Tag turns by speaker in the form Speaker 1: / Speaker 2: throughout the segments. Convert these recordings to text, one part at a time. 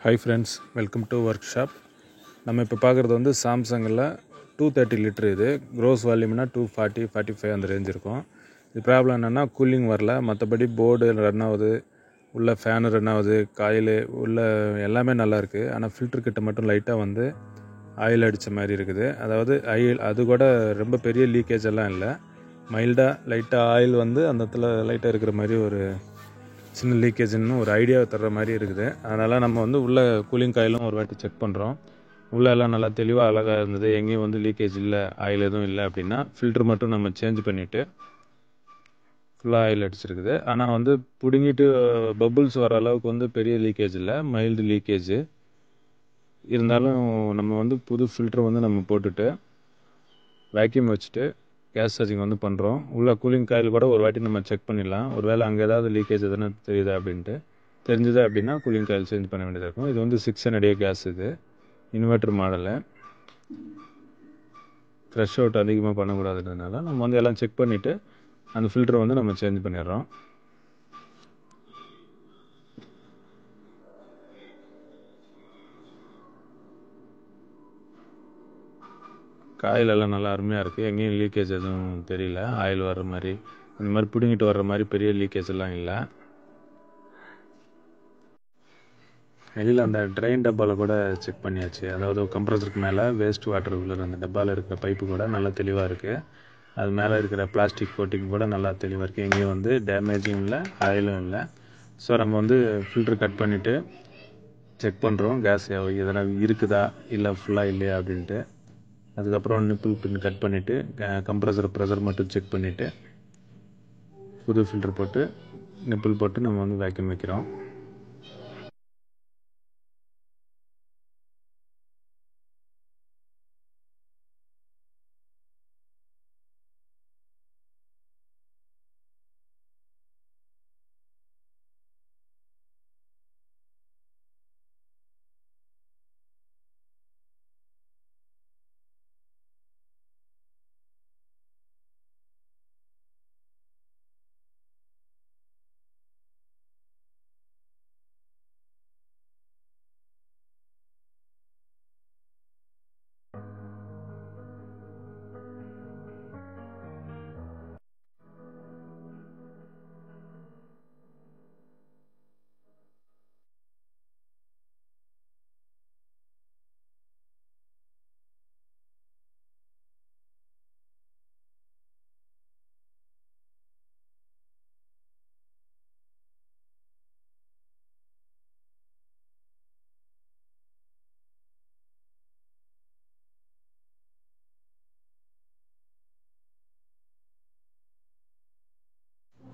Speaker 1: Hi friends, welcome to work shop. நம்ம இப்போ பார்க்குறது வந்து சாம்சங்கில் 230 லிட்டர். இது க்ரோஸ் வால்யூம்னா 240-45 அந்த ரேஞ்ச் இருக்கும். இது ப்ராப்ளம் என்னென்னா கூலிங் வரல, மற்றபடி போர்டு ரன் ஆகுது, உள்ள ஃபேனு ரன் ஆகுது, காயில் உள்ள எல்லாமே நல்லாயிருக்கு. ஆனால் ஃபில்ட்ரு கிட்ட மட்டும் லைட்டாக வந்து ஆயில் அடித்த மாதிரி இருக்குது. அதாவது ஆயில் அது கூட ரொம்ப பெரிய லீக்கேஜ் எல்லாம் இல்லை, மைல்டாக லைட்டாக ஆயில் வந்து அந்த இடத்துல லைட்டாக இருக்கிற மாதிரி ஒரு சின்ன லீக்கேஜ்னு ஒரு ஐடியா தர்ற மாதிரி இருக்குது. அதனால் நம்ம வந்து உள்ள கூலிங் காயிலும் ஒரு வாட்டி செக் பண்ணுறோம். உள்ளே எல்லாம் நல்லா தெளிவாக அழகாக இருந்தது, எங்கேயும் வந்து லீக்கேஜ் இல்லை, ஆயில் எதுவும் இல்லை அப்படின்னா ஃபில்ட்ரு மட்டும் நம்ம சேஞ்ச் பண்ணிவிட்டு ஃபுல்லாக ஆயில் அடிச்சிருக்குது. ஆனால் வந்து பிடுங்கிட்டு பபுள்ஸ் வர அளவுக்கு வந்து பெரிய லீக்கேஜ் இல்லை, மைல்டு லீக்கேஜ் இருந்தாலும் நம்ம வந்து புது ஃபில்ட்ரு வந்து நம்ம போட்டுட்டு வேக்யூம் வச்சுட்டு கேஸ் சார்ஜிங் வந்து பண்ணுறோம். உள்ள கூலிங் காயில் கூட ஒரு வாட்டி நம்ம செக் பண்ணிடலாம், ஒருவேளை அங்கே ஏதாவது லீக்கேஜ் எதுனா தெரியுதா அப்படின்ட்டு. தெரிஞ்சுது அப்படின்னா கூலிங் காயில் சேஞ்ச் பண்ண வேண்டியதாக இருக்கும். இது வந்து 600A கேஸ், இது இன்வெர்டர் மாடலு. ஃப்ரெஷ் அவுட் அதிகமாக பண்ணக்கூடாதுன்றதுனால நம்ம வந்து எல்லாம் செக் பண்ணிவிட்டு அந்த ஃபில்டரை வந்து நம்ம சேஞ்ச் பண்ணிடுறோம். காயில் எல்லாம் நல்லா அருமையாக இருக்குது, எங்கேயும் லீக்கேஜ் எதுவும் தெரியல. ஆயில் வர்ற மாதிரி இந்த மாதிரி பிடுங்கிட்டு வர்ற மாதிரி பெரிய லீக்கேஜ் எல்லாம் இல்லை. வெளியில் அந்த ட்ரெயின் டப்பாவில் கூட செக் பண்ணியாச்சு, அதாவது கம்ப்ரஸருக்கு மேலே வேஸ்ட் வாட்டர் உள்ள அந்த டப்பாவில் இருக்கிற பைப்பு கூட நல்லா தெளிவாக இருக்குது. அது மேலே இருக்கிற பிளாஸ்டிக் கோட்டிங் கூட நல்லா தெளிவாக இருக்குது, எங்கேயும் வந்து டேமேஜும் இல்லை, ஆயிலும் இல்லை. ஸோ நம்ம வந்து ஃபில்ட்ரு கட் பண்ணிவிட்டு செக் பண்ணுறோம், கேஸ் எதனா இருக்குதா இல்லை ஃபுல்லாக இல்லையா அப்படின்ட்டு. அதுக்கப்புறம் நிப்பிள் பின் கட் பண்ணிவிட்டு கம்ப்ரஸர் ப்ரெஷர் மட்டும் செக் பண்ணிவிட்டு புது ஃபில்ட்ரு போட்டு நிப்பிள் போட்டு நம்ம வந்து வேக்யூம் வைக்கிறோம்.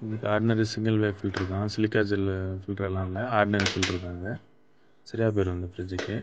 Speaker 1: இதுக்கு ஆர்டினரி சிங்கிள் வே ஃபில்ட்ரு தான், சிலிக்கா ஜெல் ஃபில்ட்ரெல்லாம் இல்லை, ஆர்டினரி ஃபில்ட்ரு தான். இது சரியாக போயிடும் இந்த ஃப்ரிட்ஜுக்கு.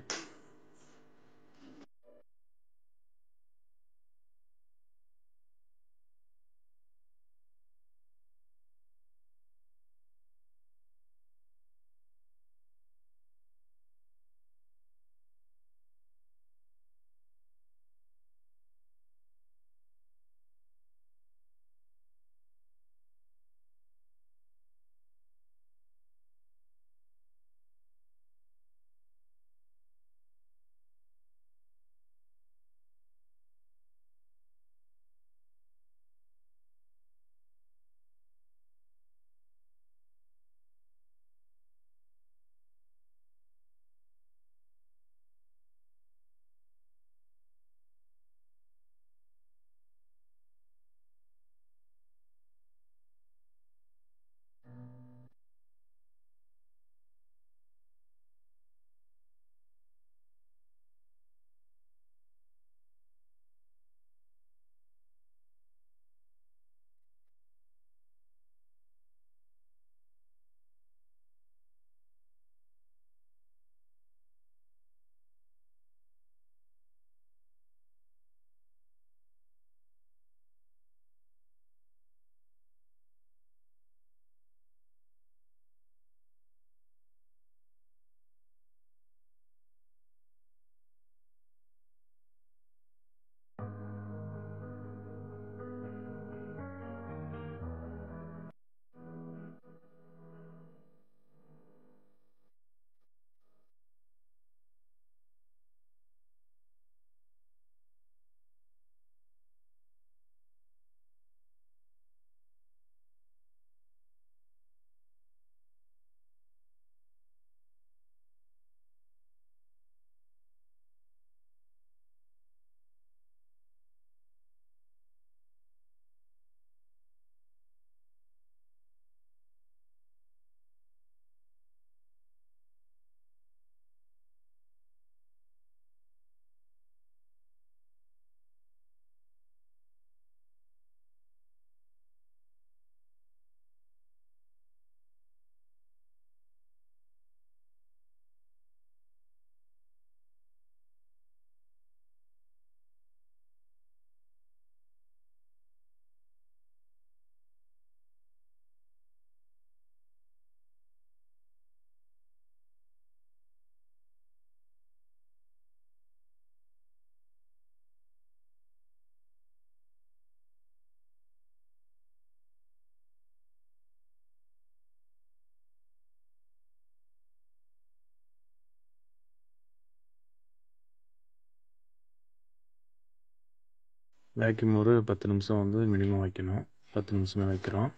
Speaker 1: வேக்யூம் ஒரு 10 நிமிஷம் வந்து மினிமம் வைக்கணும். 10 நிமிஷமே வைக்கிறோம்.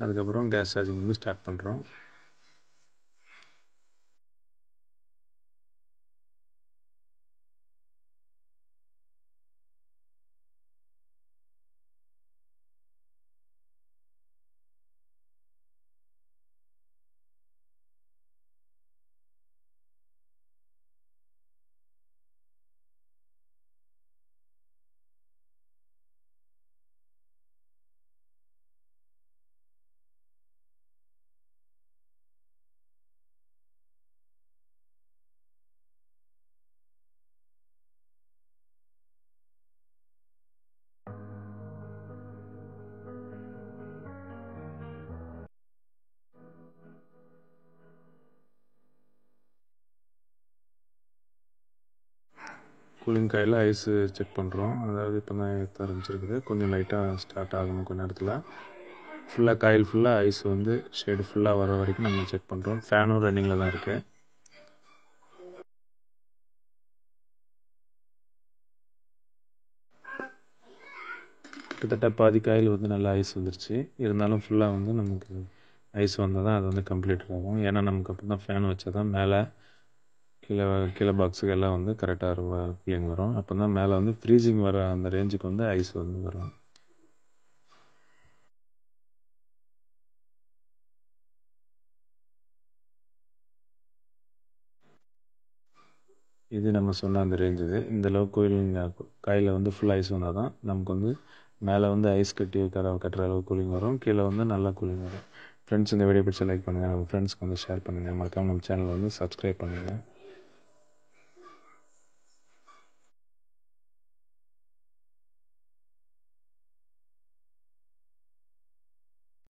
Speaker 1: அதுக்கப்புறம் கேஸ் சார்ஜிங் வந்து ஸ்டார்ட் பண்ணுறோம். கூலிங் காயில் ஐஸு செக் பண்ணுறோம். அதாவது இப்போ தான் ஏற்ற ஆரம்பிச்சிருக்குது. கொஞ்சம் லைட்டாக ஸ்டார்ட் ஆகணும் கொஞ்சம் நேரத்தில். ஃபுல்லாக காயில் ஃபுல்லாக ஐஸ் வந்து ஷேடு ஃபுல்லாக வர வரைக்கும் நம்ம செக் பண்ணுறோம். ஃபேனும் ரன்னிங்கில் தான் இருக்குது. கிட்டத்தட்ட பாதி காயில் வந்து நல்லா ஐஸ் வந்துருச்சு. இருந்தாலும் ஃபுல்லாக வந்து நமக்கு ஐஸ் வந்தால் தான் அது வந்து கம்ப்ளீட் ஆகும். ஏன்னா நமக்கு அப்போ தான் ஃபேன் வச்சா தான் மேலே கீழே பாக்ஸுக்கு எல்லாம் வந்து கரெக்டாக கூலிங் வரும். அப்போ தான் மேலே வந்து ஃப்ரீசிங் வர அந்த ரேஞ்சுக்கு வந்து ஐஸ் வந்து வரும். இது நம்ம சொன்ன அந்த ரேஞ்ச் இது. இந்தளவு காயில் வந்து ஃபுல் ஐஸ் வந்தால் தான் நமக்கு வந்து மேலே வந்து ஐஸ் கட்டுற அளவு கூலிங் வரும். கீழே வந்து நல்லா கூலிங் வரும். ஃப்ரெண்ட்ஸ் இந்த வீடியோ பிடிச்சா லைக் பண்ணுங்கள். நம்ம ஃப்ரெண்ட்ஸ்க்கு வந்து ஷேர் பண்ணுங்கள். மறக்காமல் நம்ம சேனலை வந்து சப்ஸ்கிரைப் பண்ணுங்கள்.